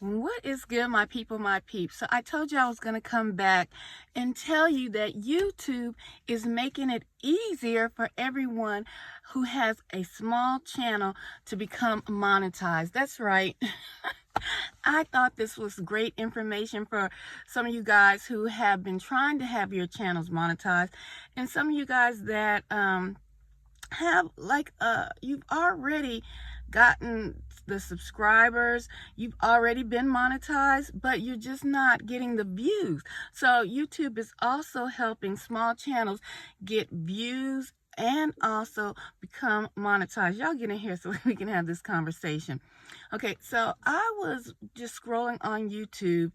What is good, my people, my peeps? So I told you I was going to come back and tell you that YouTube is making it easier for everyone who has a small channel to become monetized. That's right. I thought this was great information for some of you guys who have been trying to have your channels monetized, and some of you guys that have you've already gotten the subscribers, you've already been monetized, but you're just not getting the views. So YouTube is also helping small channels get views and also become monetized. Y'all get in here so we can have this conversation. Okay, so I was just scrolling on YouTube,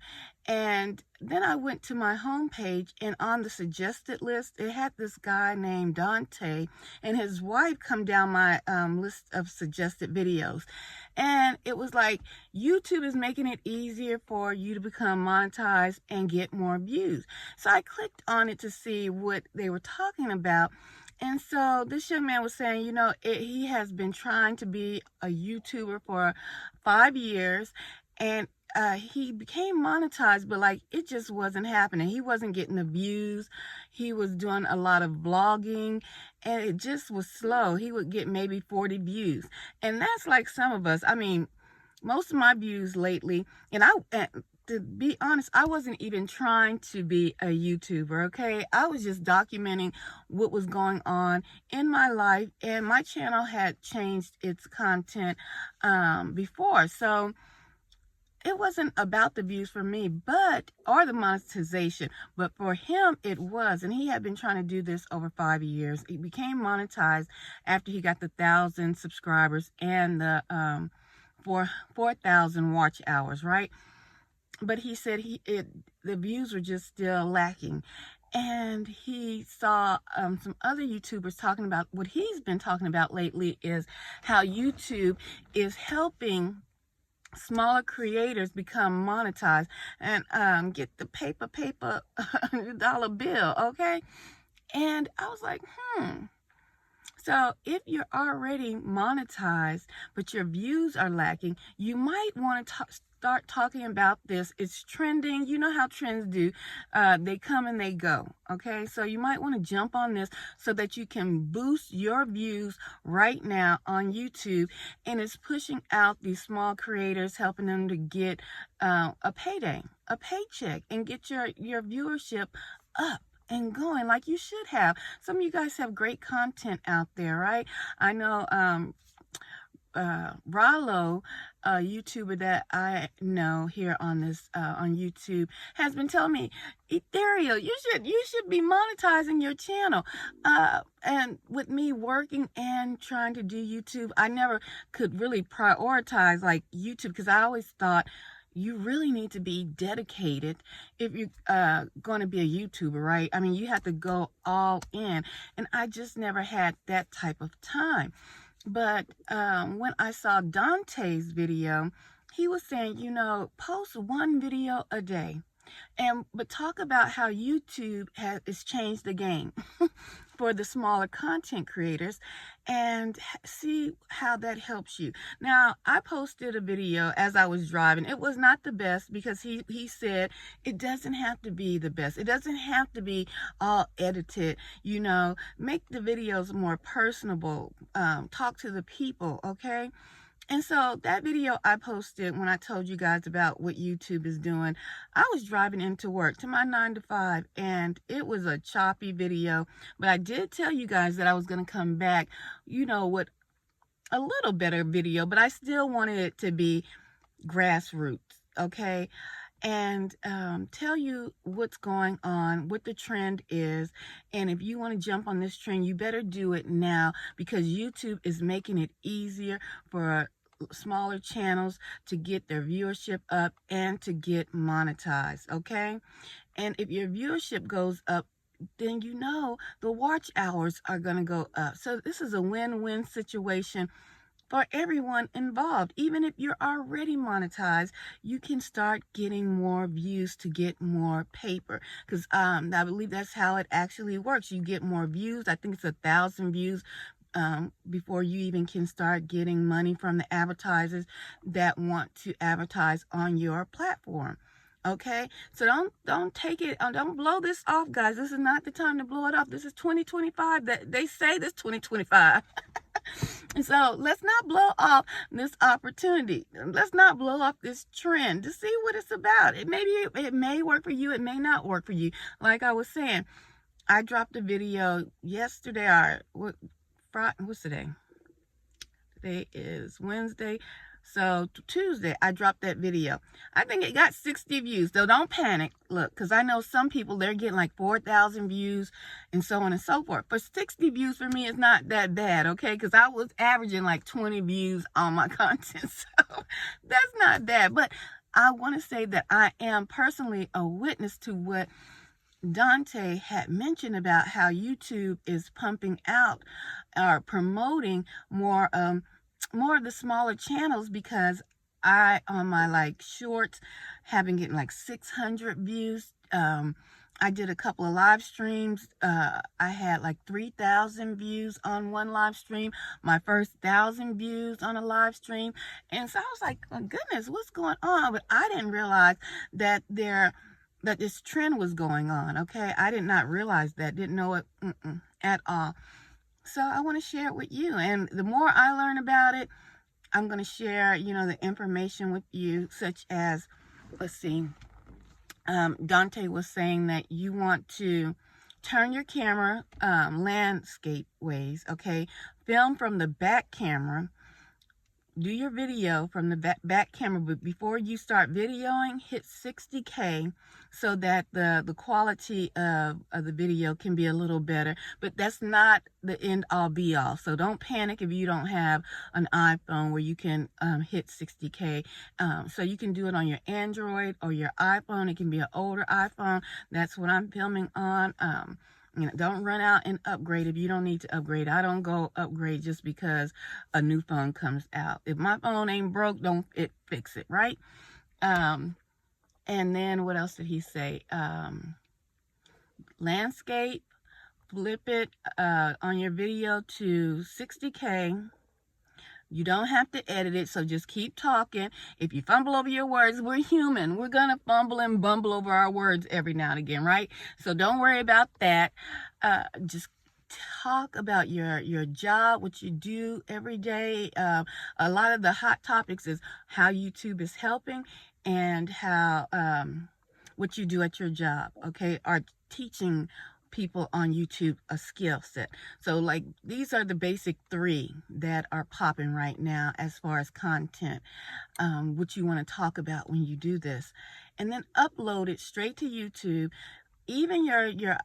and then I went to my homepage, and on the suggested list it had this guy named Dante and his wife come down my list of suggested videos, and it was like YouTube is making it easier for you to become monetized and get more views. So I clicked on it to see what they were talking about. And so this young man was saying, he has been trying to be a YouTuber for 5 years, and he became monetized, but it just wasn't happening. He wasn't getting the views. He was doing a lot of vlogging, and it just was slow. He would get maybe 40 views. And that's like some of us. I mean, most of my views lately, and to be honest, I wasn't even trying to be a YouTuber, okay? I was just documenting what was going on in my life, and my channel had changed its content before. So it wasn't about the views for me, or the monetization, but for him it was. And he had been trying to do this over 5 years. He became monetized after he got the 1,000 subscribers and the 4,000 watch hours, right? But he said the views were just still lacking. And he saw some other YouTubers talking about what he's been talking about lately, is how YouTube is helping smaller creators become monetized and get the paper $100 bill, okay? And I was like, So if you're already monetized, but your views are lacking, you might want to start talking about this. It's trending. You know how trends do. They come and they go. Okay, so you might want to jump on this so that you can boost your views right now on YouTube. And it's pushing out these small creators, helping them to get a payday, a paycheck, and get your viewership up and going like you should have. Some of you guys have great content out there, right? I know Rallo, a YouTuber that I know here on this on YouTube, has been telling me, Ethereal, you should be monetizing your channel. And with me working and trying to do YouTube, I never could really prioritize like YouTube, because I always thought you really need to be dedicated if you're going to be a YouTuber, right? I mean, you have to go all in, and I just never had that type of time. But when I saw Dante's video, he was saying, post one video a day. But talk about how YouTube has changed the game for the smaller content creators, and see how that helps you. Now, I posted a video as I was driving. It was not the best, because he said it doesn't have to be the best. It doesn't have to be all edited. Make the videos more personable. Talk to the people, okay? And so that video I posted when I told you guys about what YouTube is doing, I was driving into work to my 9 to 5, and it was a choppy video. But I did tell you guys that I was going to come back, with a little better video, but I still wanted it to be grassroots, okay? And tell you what's going on, what the trend is. And if you want to jump on this trend, you better do it now, because YouTube is making it easier for smaller channels to get their viewership up and to get monetized, okay? And if your viewership goes up, then the watch hours are going to go up. So this is a win-win situation for everyone involved. Even if you're already monetized, you can start getting more views to get more paper, because I believe that's how it actually works. You get more views. I think it's 1,000 views before you even can start getting money from the advertisers that want to advertise on your platform. Okay, so don't take it, don't blow this off, guys. This is not the time to blow it off. This is 2025. That they say this 2025. And so let's not blow off this opportunity. Let's not blow off this trend to see what it's about. It may work for you. It may not work for you. Like I was saying, I dropped a video yesterday. What's today? Today is Wednesday. So Tuesday, I dropped that video. I think it got 60 views. So don't panic. Look, because I know some people, they're getting like 4,000 views and so on and so forth. But 60 views for me is not that bad, okay? Because I was averaging like 20 views on my content. So that's not bad. But I want to say that I am personally a witness to what Dante had mentioned about how YouTube is pumping out or promoting more of the smaller channels, because I, on my like shorts, have been getting like 600 views. I did a couple of live streams. I had like 3,000 views on one live stream, my first 1,000 views on a live stream. And so I was like, oh goodness, what's going on? But I didn't realize that this trend was going on. Okay, I did not realize that, didn't know it at all. So I want to share it with you, and the more I learn about it, I'm going to share, the information with you, such as, let's see, Dante was saying that you want to turn your camera landscape ways, okay, film from the back camera. Do your video from the back camera, but before you start videoing, hit 60K so that the quality of the video can be a little better. But that's not the end all be all. So don't panic if you don't have an iPhone where you can hit 60K. So you can do it on your Android or your iPhone. It can be an older iPhone. That's what I'm filming on. Don't run out and upgrade if you don't need to upgrade. I don't go upgrade just because a new phone comes out. If my phone ain't broke, don't fix it, right? And then what else did he say? Landscape, flip it on your video to 60K. You don't have to edit it, so just keep talking. If you fumble over your words, we're human. We're going to fumble and bumble over our words every now and again, right? So don't worry about that. Just talk about your job, what you do every day. A lot of the hot topics is how YouTube is helping and how what you do at your job, okay, are teaching people on YouTube a skill set. So like these are the basic 3 that are popping right now as far as content, what you want to talk about when you do this, and then upload it straight to YouTube. Even your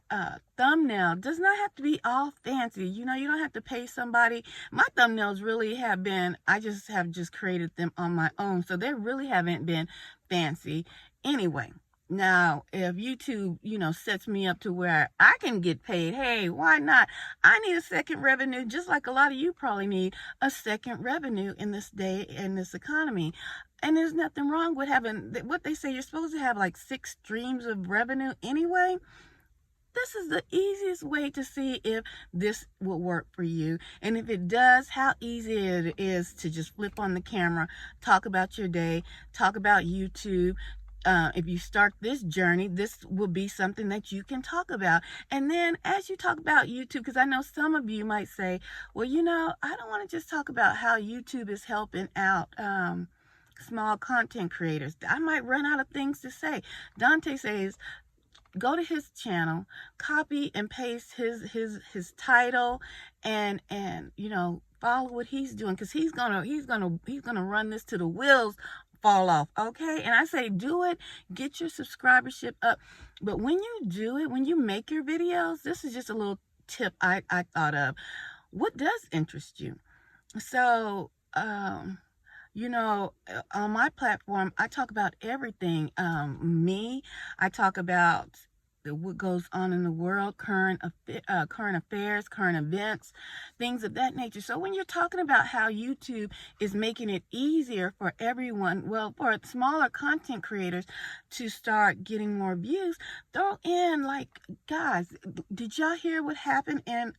thumbnail does not have to be all fancy. You don't have to pay somebody. My thumbnails really have been, I just have created them on my own, so they really haven't been fancy anyway. Now, if YouTube, sets me up to where I can get paid, hey, why not? I need a second revenue, just like a lot of you probably need a second revenue in this day, in this economy. And there's nothing wrong with having, what they say, you're supposed to have like 6 streams of revenue anyway. This is the easiest way to see if this will work for you. And if it does, how easy it is to just flip on the camera, talk about your day, talk about YouTube. If you start this journey, this will be something that you can talk about. And then as you talk about YouTube, because I know some of you might say, well, I don't want to just talk about how YouTube is helping out small content creators. I might run out of things to say. Dante says, go to his channel, copy and paste his title, and follow what he's doing, because he's gonna run this to the wheels fall off, okay? And I say do it, get your subscribership up. But when you do it, when you make your videos, this is just a little tip I thought of. What does interest you? So on my platform, I talk about everything. I talk about what goes on in the world, current affairs, current events, things of that nature. So when you're talking about how YouTube is making it easier for everyone, well, for smaller content creators to start getting more views, throw in, like, guys, did y'all hear what happened in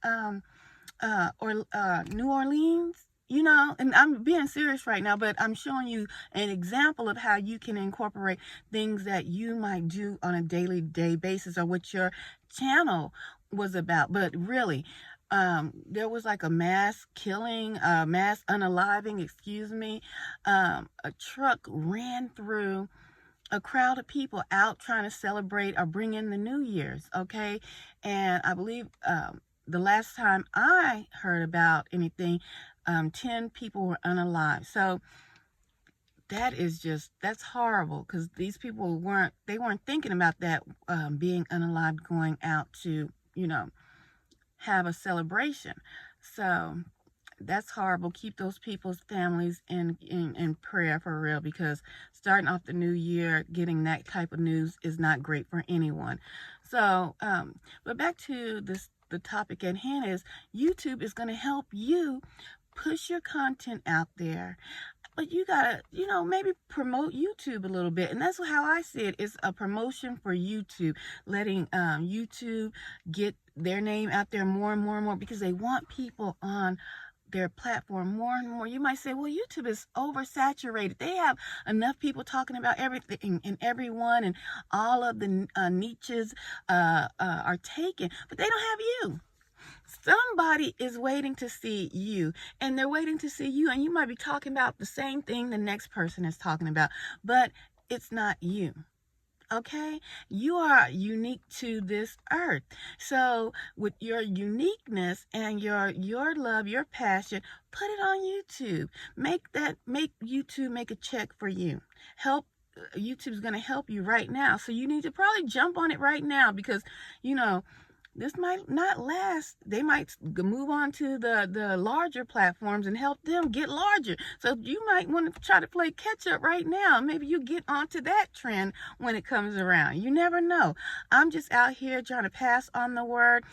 or New Orleans. You know, and I'm being serious right now, but I'm showing you an example of how you can incorporate things that you might do on a daily day basis, or what your channel was about. But really, there was like a mass killing, mass unaliving, excuse me. A truck ran through a crowd of people out trying to celebrate or bring in the New Year's, okay? And I believe the last time I heard about anything, 10 people were unalive. So that's horrible, because these people weren't thinking about that, being unalive, going out to, have a celebration. So that's horrible. Keep those people's families in prayer, for real, because starting off the new year getting that type of news is not great for anyone. So, but back to the topic at hand is YouTube is going to help you push your content out there. But you gotta, maybe promote YouTube a little bit. And that's how I see it. It's a promotion for YouTube, letting YouTube get their name out there more and more and more, because they want people on their platform more and more. You might say, well, YouTube is oversaturated. They have enough people talking about everything and everyone, and all of the niches are taken, but they don't have you. Somebody is waiting to see you, and they're waiting to see you, and you might be talking about the same thing the next person is talking about, but it's not you. Okay, you are unique to this earth. So with your uniqueness and your love, your passion, put it on YouTube. Make YouTube make a check for you. YouTube's going to help you right now. So you need to probably jump on it right now, because this might not last. They might move on to the larger platforms and help them get larger. So you might want to try to play catch up right now. Maybe you get onto that trend when it comes around. You never know. I'm just out here trying to pass on the word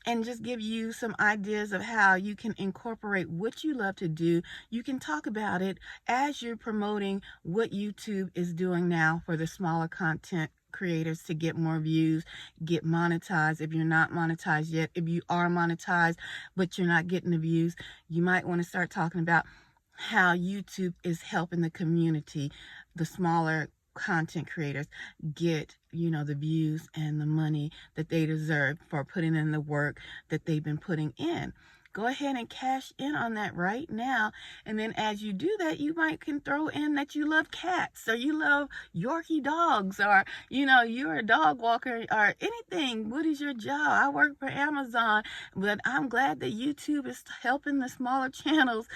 and just give you some ideas of how you can incorporate what you love to do. You can talk about it as you're promoting what YouTube is doing now for the smaller content creators to get more views, get monetized. If you're not monetized yet, if you are monetized but you're not getting the views, you might want to start talking about how YouTube is helping the community, the smaller content creators, get the views and the money that they deserve for putting in the work that they've been putting in. Go ahead and cash in on that right now. And then as you do that, you might can throw in that you love cats, or you love Yorkie dogs, or you're a dog walker, or anything. What is your job? I work for Amazon, but I'm glad that YouTube is helping the smaller channels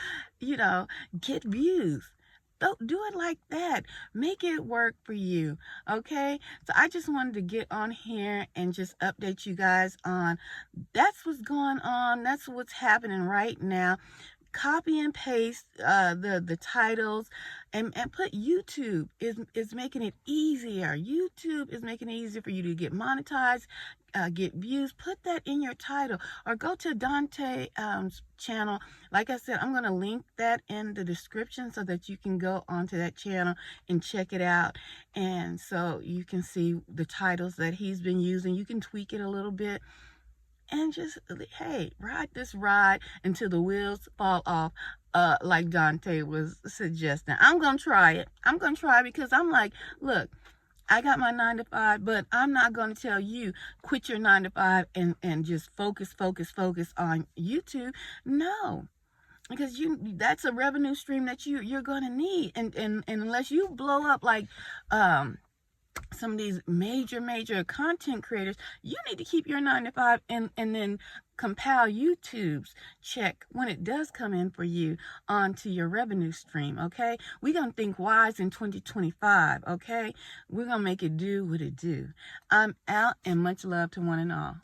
get views. Don't do it like that. Make it work for you, okay? So I just wanted to get on here and just update you guys on that's what's going on. That's what's happening right now. Copy and paste the titles and put YouTube is making it easier. YouTube is making it easier for you to get monetized, get views. Put that in your title, or go to Dante's channel. Like I said, I'm going to link that in the description so that you can go onto that channel and check it out. And so you can see the titles that he's been using. You can tweak it a little bit. And just, hey, ride this ride until the wheels fall off, like Dante was suggesting. I'm going to try it. I'm going to try it, because I'm like, look, I got my 9 to 5, but I'm not going to tell you, quit your 9 to 5 and just focus on YouTube. No. Because that's a revenue stream that you're going to need. And unless you blow up like, some of these major content creators, you need to keep your 9 to 5 and then compile YouTube's check when it does come in for you onto your revenue stream, okay? We're going to think wise in 2025, okay? We're going to make it do what it do. I'm out, and much love to one and all.